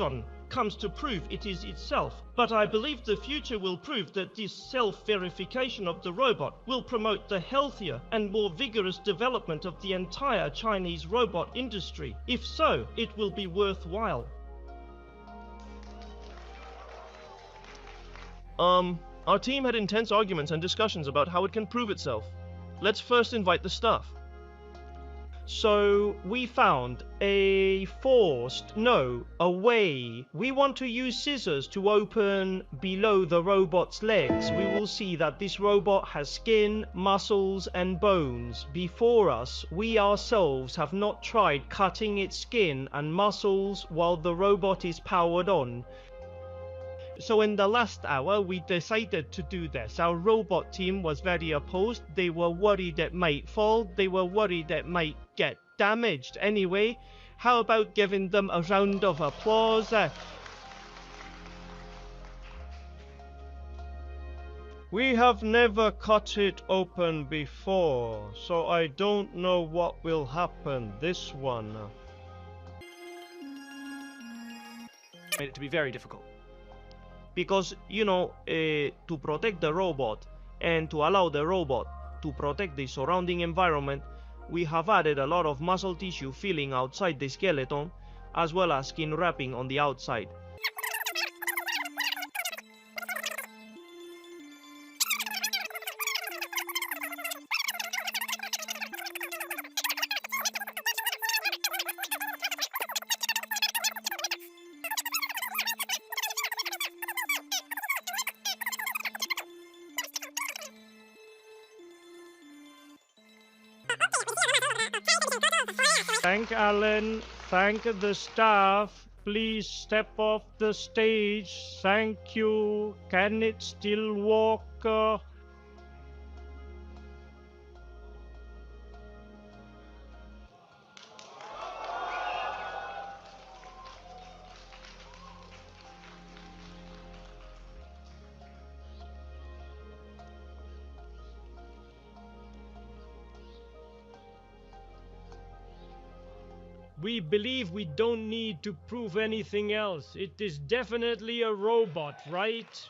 reason comes to prove it is itself. But I believe the future will prove that this self-verification of the robot will promote the healthier and more vigorous development of the entire Chinese robot industry. If so, it will be worthwhile. Our team had intense arguments and discussions about how it can prove itself. Let's first invite the staff. So we found a way. We want to use scissors to open below the robot's legs. We will see that this robot has skin, muscles and bones. Before us, we ourselves have not tried cutting its skin and muscles while the robot is powered on. So in the last hour, we decided to do this. Our robot team was very opposed. They were worried it might fall. They were worried it might get damaged. Anyway, how about giving them a round of applause? We have never cut it open before, so I don't know what will happen this one. Made it to be very difficult. Because, to protect the robot and to allow the robot to protect the surrounding environment, we have added a lot of muscle tissue filling outside the skeleton, as well as skin wrapping on the outside. Thank Alan, thank the staff, please step off the stage, thank you, can it still walk? We believe we don't need to prove anything else. It is definitely a robot, right?